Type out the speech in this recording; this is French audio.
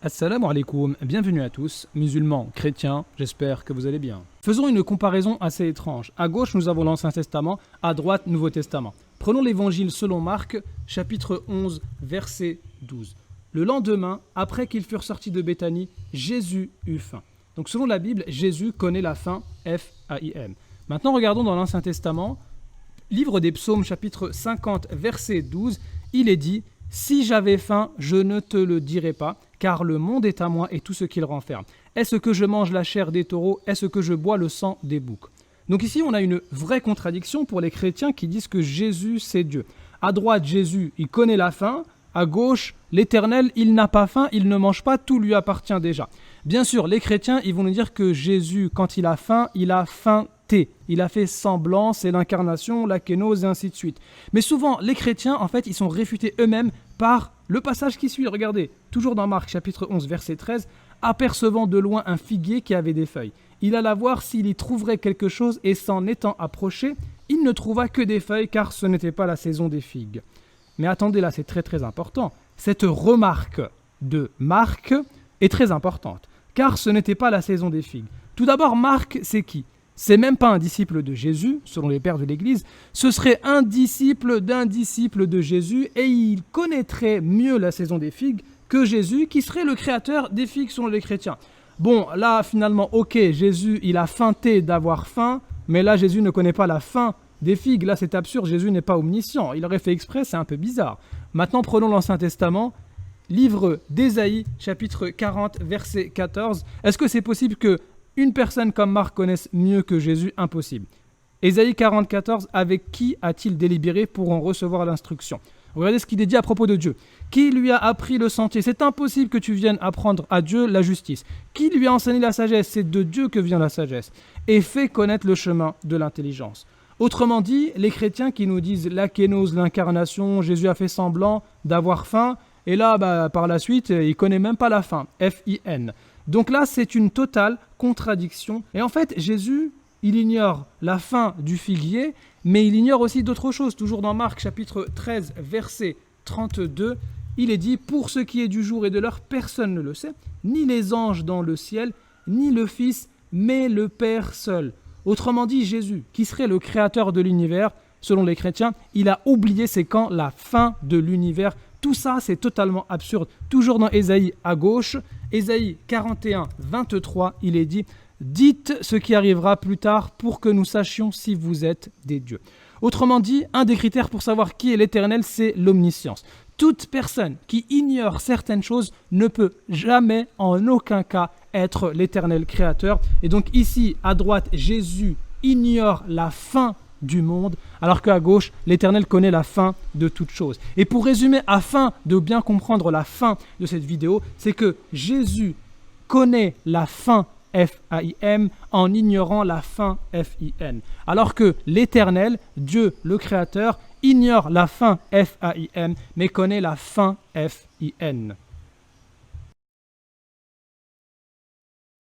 Assalamu alaikum, bienvenue à tous, musulmans, chrétiens, j'espère que vous allez bien. Faisons une comparaison assez étrange. À gauche, nous avons l'Ancien Testament, à droite, Nouveau Testament. Prenons l'Évangile selon Marc, chapitre 11, verset 12. Le lendemain, après qu'ils furent sortis de Béthanie, Jésus eut faim. Donc selon la Bible, Jésus connaît la faim, F-A-I-M. Maintenant, regardons dans l'Ancien Testament, livre des Psaumes, chapitre 50, verset 12, il est dit « Si j'avais faim, je ne te le dirais pas, car le monde est à moi et tout ce qu'il renferme. Est-ce que je mange la chair des taureaux? Est-ce que je bois le sang des boucs ?» Donc ici, on a une vraie contradiction pour les chrétiens qui disent que Jésus, c'est Dieu. À droite, Jésus, il connaît la faim. À gauche, l'Éternel, il n'a pas faim, il ne mange pas, tout lui appartient déjà. Bien sûr, les chrétiens, ils vont nous dire que Jésus, quand il a faim, il a feinté. Il a fait semblant, c'est l'incarnation, la kénose et ainsi de suite. Mais souvent, les chrétiens, en fait, ils sont réfutés eux-mêmes par le passage qui suit. Regardez, toujours dans Marc, chapitre 11, verset 13, « Apercevant de loin un figuier qui avait des feuilles. Il alla voir s'il y trouverait quelque chose et s'en étant approché, il ne trouva que des feuilles car ce n'était pas la saison des figues. » Mais attendez, là, c'est très très important. Cette remarque de Marc est très importante, car ce n'était pas la saison des figues. Tout d'abord, Marc, c'est qui ? C'est même pas un disciple de Jésus, selon les pères de l'Église, ce serait un disciple d'un disciple de Jésus, et il connaîtrait mieux la saison des figues que Jésus, qui serait le créateur des figues selon les chrétiens. Bon, là, finalement, ok, Jésus, il a feinté d'avoir faim, mais là, Jésus ne connaît pas la fin des figues. Là, c'est absurde, Jésus n'est pas omniscient. Il aurait fait exprès, c'est un peu bizarre. Maintenant, prenons l'Ancien Testament, livre d'Ésaïe, chapitre 40, verset 14. Est-ce que c'est possible que une personne comme Marc connaisse mieux que Jésus? Impossible. Ésaïe 40, 14, avec qui a-t-il délibéré pour en recevoir l'instruction? Regardez ce qu'il est dit à propos de Dieu. Qui lui a appris le sentier? C'est impossible que tu viennes apprendre à Dieu la justice. Qui lui a enseigné la sagesse? C'est de Dieu que vient la sagesse. Et fait connaître le chemin de l'intelligence. Autrement dit, les chrétiens qui nous disent la kénose, l'incarnation, Jésus a fait semblant d'avoir faim, et là, par la suite, il ne connaît même pas la faim, F-I-N. Donc là, c'est une totale contradiction. Et en fait, Jésus, il ignore la fin du figuier, mais il ignore aussi d'autres choses. Toujours dans Marc, chapitre 13, verset 32, il est dit « Pour ce qui est du jour et de l'heure, personne ne le sait, ni les anges dans le ciel, ni le Fils, mais le Père seul. » Autrement dit, Jésus, qui serait le créateur de l'univers, selon les chrétiens, il a oublié c'est quand la fin de l'univers. Tout ça, c'est totalement absurde. Toujours dans Ésaïe à gauche, Ésaïe 41, 23, il est dit « Dites ce qui arrivera plus tard pour que nous sachions si vous êtes des dieux. » Autrement dit, un des critères pour savoir qui est l'Éternel, c'est l'omniscience. Toute personne qui ignore certaines choses ne peut jamais, en aucun cas, être l'Éternel créateur. Et donc ici, à droite, Jésus ignore la fin du monde, alors qu'à gauche, l'Éternel connaît la fin de toute chose. Et pour résumer, afin de bien comprendre la fin de cette vidéo, c'est que Jésus connaît la fin F-A-I-M en ignorant la fin F-I-N. Alors que l'Éternel, Dieu le Créateur, ignore la fin F-A-I-M mais connaît la fin F-I-N.